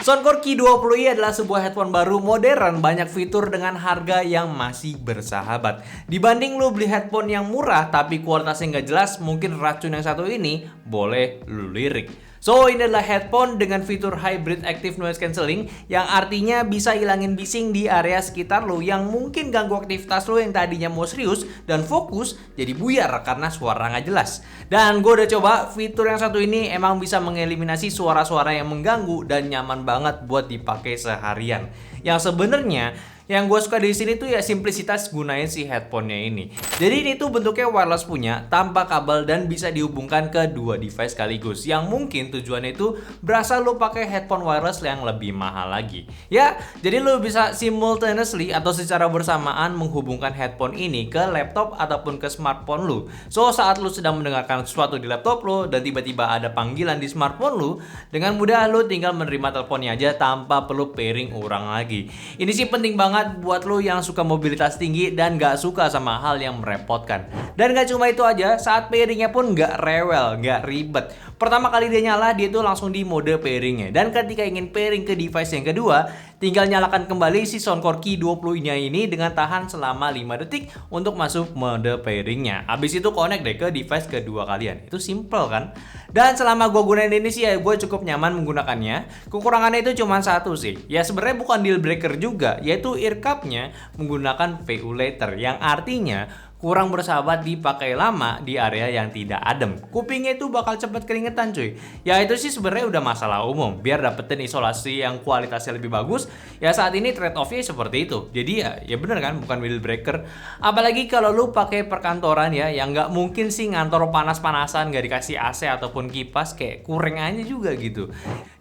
Soundcore Q20i adalah sebuah headphone baru modern, banyak fitur dengan harga yang masih bersahabat. Dibanding lu beli headphone yang murah tapi kualitasnya nggak jelas, mungkin racun yang satu ini boleh lu lirik. So, ini adalah headphone dengan fitur Hybrid Active Noise Cancelling yang artinya bisa hilangin bising di area sekitar lo yang mungkin ganggu aktivitas lo yang tadinya mau serius dan fokus jadi buyar karena suara nggak jelas. Dan gue udah coba, fitur yang satu ini emang bisa mengeliminasi suara-suara yang mengganggu dan nyaman banget buat dipakai seharian. Yang sebenarnya yang gue suka di sini tuh ya simplicitas gunain si headphone-nya ini. Jadi ini tuh bentuknya wireless punya, tanpa kabel dan bisa dihubungkan ke dua device sekaligus. Yang mungkin tujuannya itu berasa lo pakai headphone wireless yang lebih mahal lagi. Ya, jadi lo bisa simultaneously atau secara bersamaan menghubungkan headphone ini ke laptop ataupun ke smartphone lo. So, saat lo sedang mendengarkan sesuatu di laptop lo dan tiba-tiba ada panggilan di smartphone lo, dengan mudah lo tinggal menerima teleponnya aja tanpa perlu pairing ulang lagi. Ini sih penting banget buat lo yang suka mobilitas tinggi dan gak suka sama hal yang merepotkan. Dan gak cuma itu aja, saat pairingnya pun gak rewel, gak ribet. Pertama kali dia nyala, dia tuh langsung di mode pairingnya. Dan ketika ingin pairing ke device yang kedua, tinggal nyalakan kembali si Soundcore Q20-nya ini dengan tahan selama 5 detik untuk masuk mode pairingnya. Habis itu connect deh ke device kedua kalian. Itu simple kan? Dan selama gue gunain ini sih ya gue cukup nyaman menggunakannya. Kekurangannya itu cuma satu sih. Ya sebenarnya bukan deal breaker juga, yaitu ear cup-nya menggunakan VU later yang artinya kurang bersahabat dipakai lama di area yang tidak adem. Kupingnya itu bakal cepet keringetan cuy. Ya itu sih sebenarnya udah masalah umum. Biar dapetin isolasi yang kualitasnya lebih bagus, ya saat ini trade off-nya seperti itu. Jadi ya bener kan, bukan deal breaker. Apalagi kalau lu pakai perkantoran ya, yang nggak mungkin sih ngantor panas-panasan nggak dikasih AC ataupun kipas, kayak kurang aja juga gitu.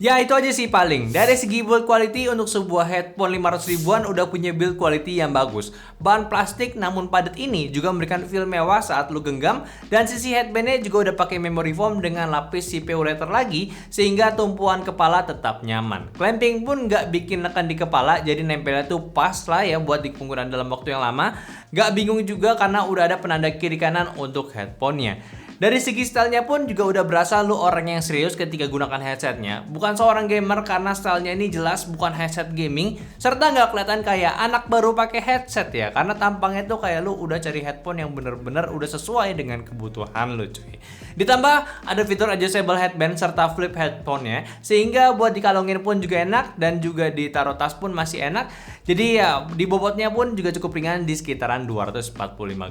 Ya itu aja sih paling. Dari segi build quality untuk sebuah headphone 500 ribuan udah punya build quality yang bagus. Bahan plastik namun padat ini juga memberikan feel mewah saat lu genggam, dan sisi headbandnya juga udah pakai memory foam dengan lapis CPU leather lagi sehingga tumpuan kepala tetap nyaman. Clamping pun nggak bikin neken di kepala, jadi nempelnya tuh pas lah ya buat dipenggunaan dalam waktu yang lama. Nggak bingung juga karena udah ada penanda kiri kanan untuk headphone-nya. Dari segi stylenya pun juga udah berasa lu orang yang serius ketika gunakan headsetnya. Bukan seorang gamer karena stylenya ini jelas bukan headset gaming, serta nggak kelihatan kayak anak baru pakai headset ya, karena tampangnya tuh kayak lu udah cari headphone yang bener-bener udah sesuai dengan kebutuhan lu cuy. Ditambah ada fitur adjustable headband serta flip headphone-nya, sehingga buat dikalungin pun juga enak dan juga ditaruh tas pun masih enak. Jadi ya di bobotnya pun juga cukup ringan di sekitaran 245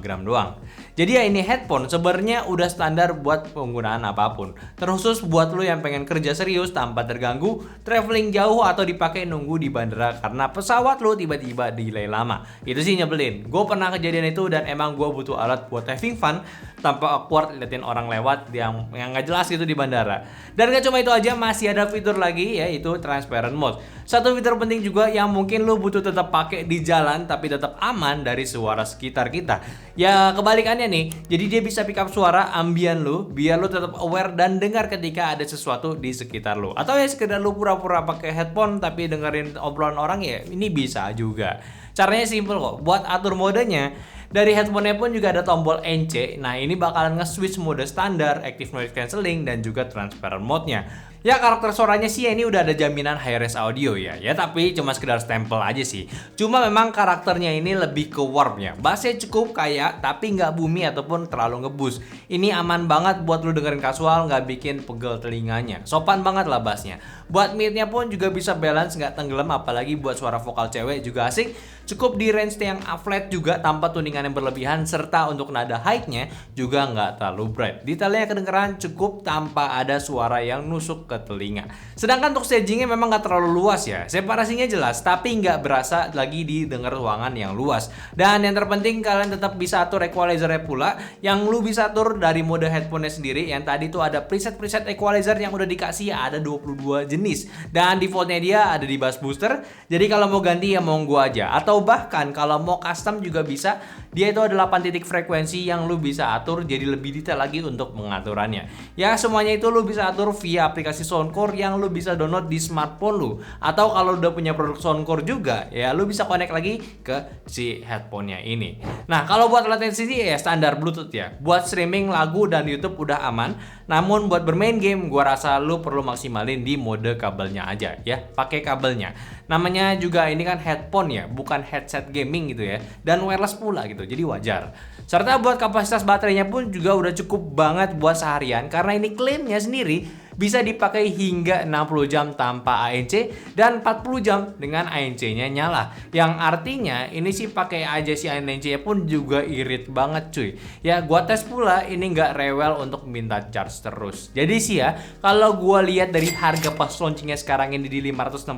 gram doang. Jadi ya ini headphone sebenarnya udah standar buat penggunaan apapun, terkhusus buat lo yang pengen kerja serius tanpa terganggu, traveling jauh atau dipakai nunggu di bandara karena pesawat lo tiba-tiba delay lama. Itu sih nyebelin. Gue pernah kejadian itu dan emang gue butuh alat buat having fun tanpa awkward liatin orang lewat yang nggak jelas gitu di bandara. Dan gak cuma itu aja, masih ada fitur lagi yaitu transparent mode. Satu fitur penting juga yang mungkin lo butuh tetap pakai di jalan tapi tetap aman dari suara sekitar kita. Ya kebalikannya nih, jadi dia bisa pick up suara ambien lo biar lo tetap aware dan dengar ketika ada sesuatu di sekitar lo. Atau ya sekedar lo pura-pura pakai headphone tapi dengerin obrolan orang, ya ini bisa juga. Caranya simple kok. Buat atur modenya, dari headphone-nya pun juga ada tombol NC. Nah ini bakalan nge-switch mode standar, active noise cancelling, dan juga transparent mode-nya. Ya karakter suaranya sih ini udah ada jaminan high-res audio ya. Ya tapi cuma sekedar stempel aja sih. Cuma memang karakternya ini lebih ke warm ya. Bassnya cukup kaya tapi nggak booming ataupun terlalu ngebus. Ini aman banget buat lu dengerin kasual, nggak bikin pegel telinganya. Sopan banget lah bassnya. Buat mid-nya pun juga bisa balance, nggak tenggelam, apalagi buat suara vokal cewek juga asik. Cukup di range yang flat juga tanpa tuningan yang berlebihan, serta untuk nada high-nya juga nggak terlalu bright. Detailnya kedengeran cukup tanpa ada suara yang nusuk ke telinga. Sedangkan untuk stagingnya memang nggak terlalu luas ya. Separasinya jelas tapi nggak berasa lagi didengar ruangan yang luas. Dan yang terpenting kalian tetap bisa atur equalizernya pula, yang lu bisa atur dari mode headphone-nya sendiri. Yang tadi tuh ada preset equalizer yang udah dikasih, ada 22 jenis. Dan defaultnya dia ada di bass booster. Jadi kalau mau ganti ya monggo aja. Atau bahkan kalau mau custom juga bisa. Dia itu ada 8 titik frekuensi yang lu bisa atur jadi lebih detail lagi untuk pengaturannya. Ya semuanya itu lu bisa atur via aplikasi Soundcore yang lu bisa download di smartphone lu. Atau kalau udah punya produk Soundcore juga, ya lu bisa connect lagi ke si headphone-nya ini. Nah kalau buat latency ya standar Bluetooth ya. Buat streaming lagu dan YouTube udah aman. Namun buat bermain game, gua rasa lu perlu maksimalin di mode kabelnya aja ya, pakai kabelnya. Namanya juga ini kan headphone ya, bukan headset gaming gitu ya, dan wireless pula gitu, jadi wajar. Serta buat kapasitas baterainya pun juga udah cukup banget buat seharian, karena ini klaimnya sendiri bisa dipakai hingga 60 jam tanpa ANC dan 40 jam dengan ANC-nya nyala. Yang artinya ini sih pakai aja si ANC-nya pun juga irit banget cuy. Ya gua tes pula ini nggak rewel untuk minta charge terus. Jadi sih ya, kalau gua lihat dari harga pas launchingnya sekarang ini di 565.000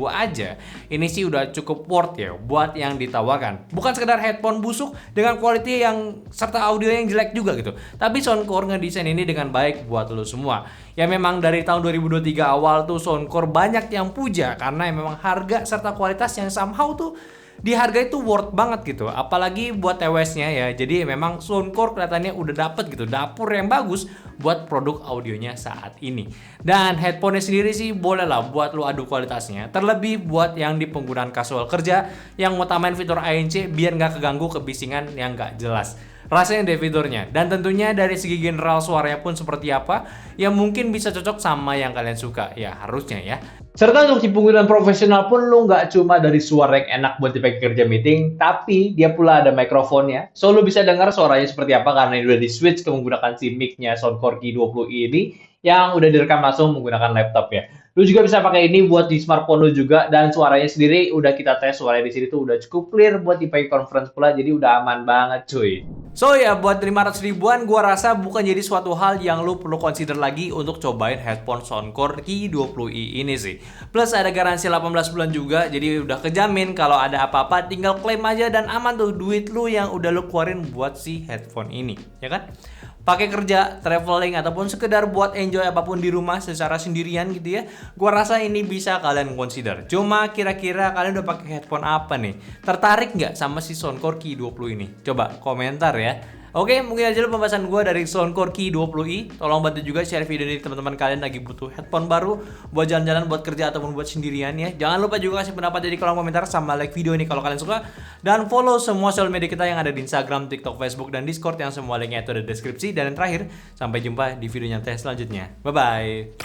aja, ini sih udah cukup worth ya buat yang ditawarkan. Bukan sekedar headphone busuk dengan quality yang serta audio yang jelek juga gitu. Tapi Soundcore ngedesain ini dengan baik buat lo semua. Ya memang dari tahun 2023 awal tuh Soundcore banyak yang puja karena memang harga serta kualitas yang somehow tuh di harga itu worth banget gitu. Apalagi buat TWS-nya ya. Jadi memang Soundcore kelihatannya udah dapet gitu dapur yang bagus buat produk audionya saat ini. Dan headphone-nya sendiri sih boleh lah buat lu adu kualitasnya. Terlebih buat yang di penggunaan casual kerja yang ngutamain fitur ANC biar nggak keganggu kebisingan yang nggak jelas. Rasanya dari fiturnya, dan tentunya dari segi general suaranya pun seperti apa yang mungkin bisa cocok sama yang kalian suka, ya harusnya ya. Serta untuk di penggunaan profesional pun lu nggak cuma dari suara yang enak buat dipakai kerja meeting, tapi dia pula ada mikrofonnya, so lu bisa dengar suaranya seperti apa karena ini udah di switch ke menggunakan si mic-nya Soundcore Q20i ini yang udah direkam langsung menggunakan laptop ya. Lu juga bisa pakai ini buat di smartphone lu juga, dan suaranya sendiri udah kita tes suaranya di sini tuh udah cukup clear buat dipakai conference pula, jadi udah aman banget cuy. So ya buat 500 ribuan gua rasa bukan jadi suatu hal yang lu perlu consider lagi untuk cobain headphone Soundcore Q20i ini sih. Plus ada garansi 18 bulan juga, jadi udah kejamin kalau ada apa-apa tinggal klaim aja dan aman tuh duit lu yang udah lu keluarin buat si headphone ini, ya kan? Pakai kerja, traveling, ataupun sekedar buat enjoy apapun di rumah secara sendirian gitu ya, gua rasa ini bisa kalian consider. Cuma kira-kira kalian udah pakai headphone apa nih? Tertarik nggak sama si Soundcore Q20 ini? Coba komentar ya. Oke, mungkin aja dulu pembahasan gue dari Soundcore Q20i. Tolong bantu juga share video ini teman-teman kalian lagi butuh headphone baru buat jalan-jalan, buat kerja, ataupun buat sendirian ya. Jangan lupa juga kasih pendapat di kolom komentar sama like video ini kalau kalian suka. Dan follow semua sosial media kita yang ada di Instagram, TikTok, Facebook, dan Discord yang semua linknya itu ada di deskripsi. Dan yang terakhir, sampai jumpa di video nyantai selanjutnya. Bye-bye.